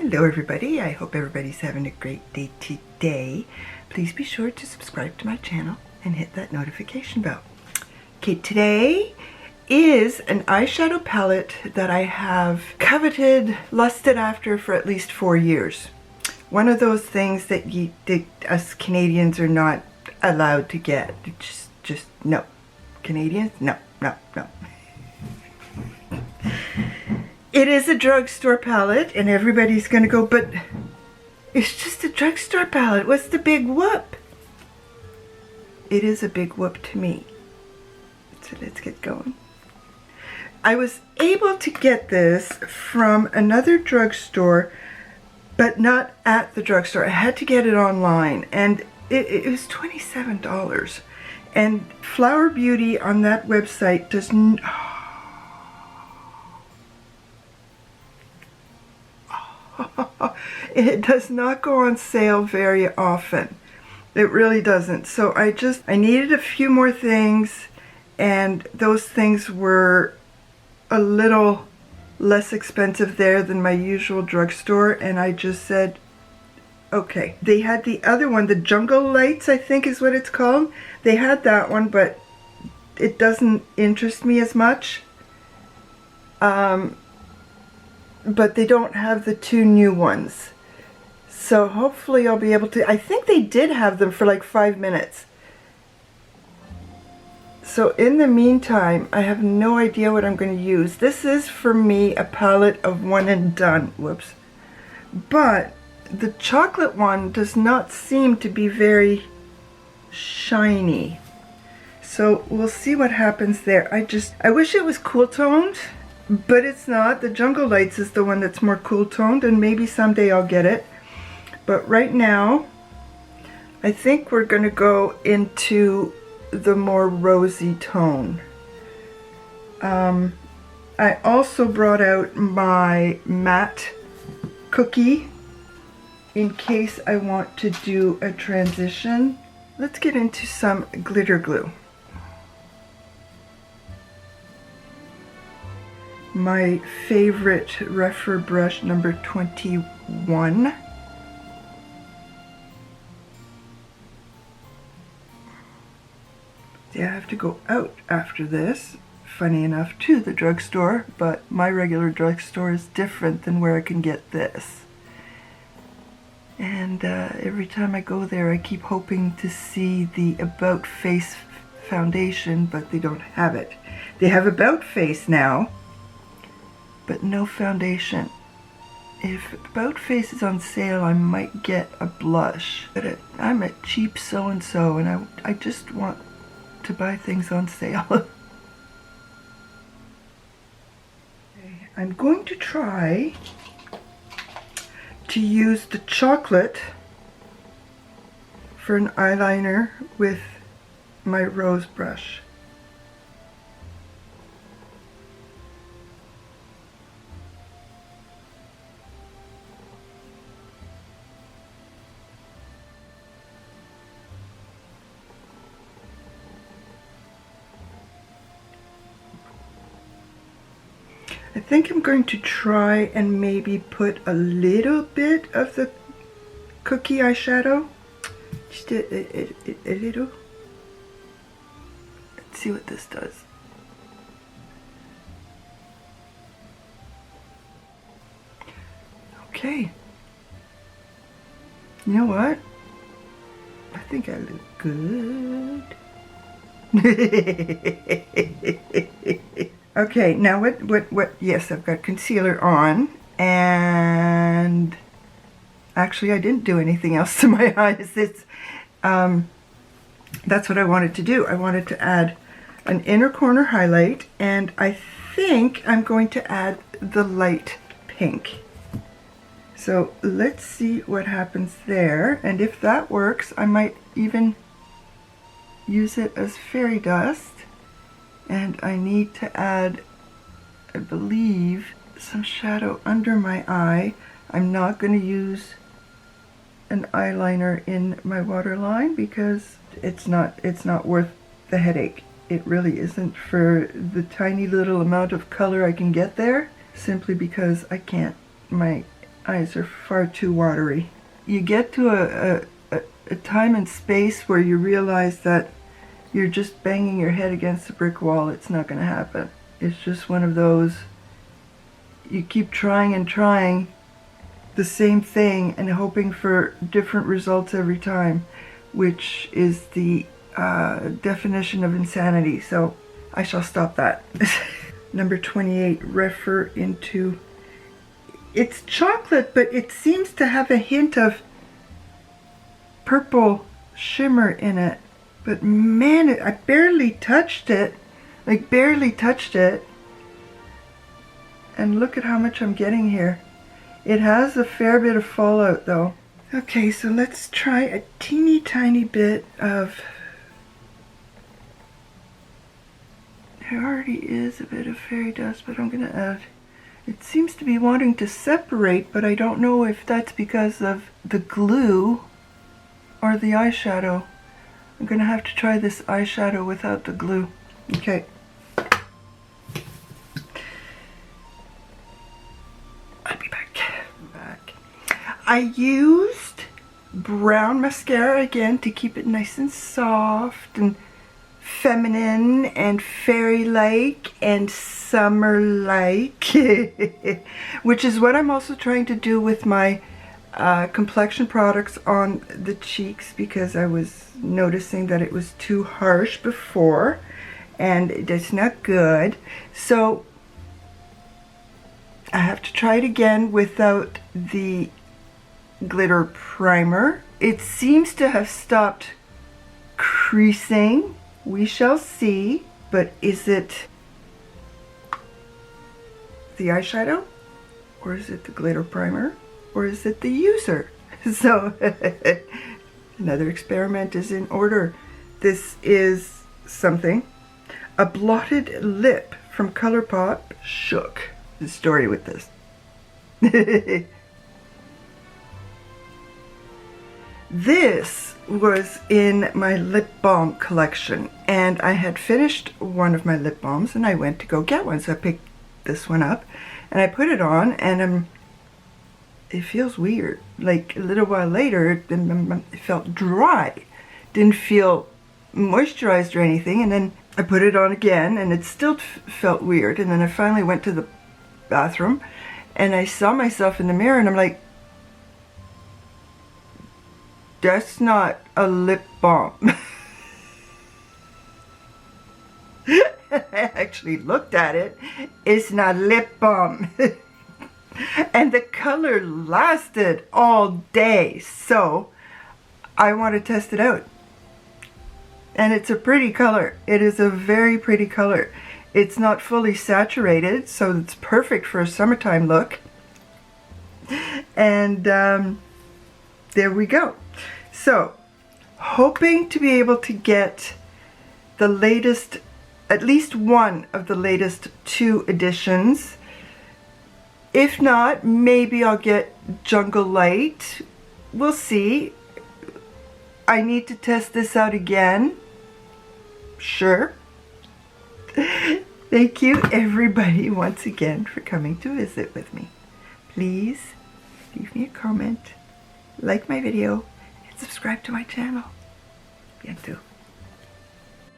Hello everybody, I hope everybody's having a great day today. Please be sure to subscribe to my channel and hit that notification bell. Okay, today is an eyeshadow palette that I have coveted, lusted after for at least 4 years. One of those things that us Canadians are not allowed to get. Just no. Canadians? No. It is a drugstore palette, and everybody's gonna go, but it's just a drugstore palette. What's the big whoop? It is a big whoop to me. So let's get going. I was able to get this from another drugstore, but not at the drugstore. I had to get it online, and it was $27. And flowerbeauty on that website doesn't. It does not go on sale very often. It really doesn't. So I needed a few more things, and those things were a little less expensive there than my usual drugstore, and I just said, okay. They had the other one, the Jungle Lights, I think is what it's called. They had that one, but it doesn't interest me as much. But they don't have the two new ones. So hopefully I'll be able to. I think they did have them for like 5 minutes. So in the meantime, I have no idea what I'm going to use. This is for me a palette of one and done. Whoops. But the chocolate one does not seem to be very shiny. So we'll see what happens there. I wish it was cool toned. But it's not. The Jungle Lights is the one that's more cool toned, and maybe someday I'll get it. But right now, I think we're going to go into the more rosy tone. I also brought out my matte cookie in case I want to do a transition. Let's get into some glitter glue. My favorite Refer brush, number 21. See, I have to go out after this, funny enough, to the drugstore, but my regular drugstore is different than where I can get this. And every time I go there, I keep hoping to see the About Face foundation, but they don't have it. They have About Face now, but no foundation. If About Face is on sale, I might get a blush. But I'm a cheap so-and-so, and I just want to buy things on sale. Okay, I'm going to try to use the chocolate for an eyeliner with my rose brush. I think I'm going to try and maybe put a little bit of the cookie eyeshadow. Just a little. Let's see what this does. Okay. You know what? I think I look good. Okay, now what, yes, I've got concealer on, and actually I didn't do anything else to my eyes. It's, that's what I wanted to do. I wanted to add an inner corner highlight, and I think I'm going to add the light pink. So let's see what happens there, and if that works, I might even use it as fairy dust. And I need to add, I believe, some shadow under my eye. I'm not going to use an eyeliner in my waterline because it's not worth the headache. It really isn't for the tiny little amount of color I can get there, simply because I can't, my eyes are far too watery. You get to a time and space where you realize that you're just banging your head against a brick wall. It's not going to happen. It's just one of those, you keep trying and trying the same thing and hoping for different results every time, which is the definition of insanity. So I shall stop that. Number 28, refer into, it's chocolate, but it seems to have a hint of purple shimmer in it. But man, I barely touched it, like barely touched it. And look at how much I'm getting here. It has a fair bit of fallout though. Okay, so let's try a teeny tiny bit of, there already is a bit of fairy dust, but I'm gonna add, it seems to be wanting to separate, but I don't know if that's because of the glue or the eyeshadow. I'm gonna have to try this eyeshadow without the glue. Okay. I'll be back. I used brown mascara again to keep it nice and soft and feminine and fairy-like and summer-like, which is what I'm also trying to do with my complexion products on the cheeks, because I was noticing that it was too harsh before and it's not good. So I have to try it again without the glitter primer. It seems to have stopped creasing. We shall see. But is it the eyeshadow, or is it the glitter primer, or is it the user? So another experiment is in order. This is something, a blotted lip from ColourPop. Shook. The story with this. This was in my lip balm collection, and I had finished one of my lip balms and I went to go get one, so I picked this one up and I put it on, and it feels weird. Like a little while later it felt dry, didn't feel moisturized or anything, and then I put it on again and it still felt weird. And then I finally went to the bathroom and I saw myself in the mirror and I'm like, that's not a lip balm. I actually looked at it. It's not lip balm. And the color lasted all day, so I want to test it out. And it's a pretty color. It is a very pretty color. It's not fully saturated, so it's perfect for a summertime look. And there we go. So, hoping to be able to get the latest, at least one of the latest 2 editions. If not, maybe I'll get Jungle Light. We'll see. I need to test this out again. Sure. Thank you everybody once again for coming to visit with me. Please leave me a comment, like my video, and subscribe to my channel. Bientôt.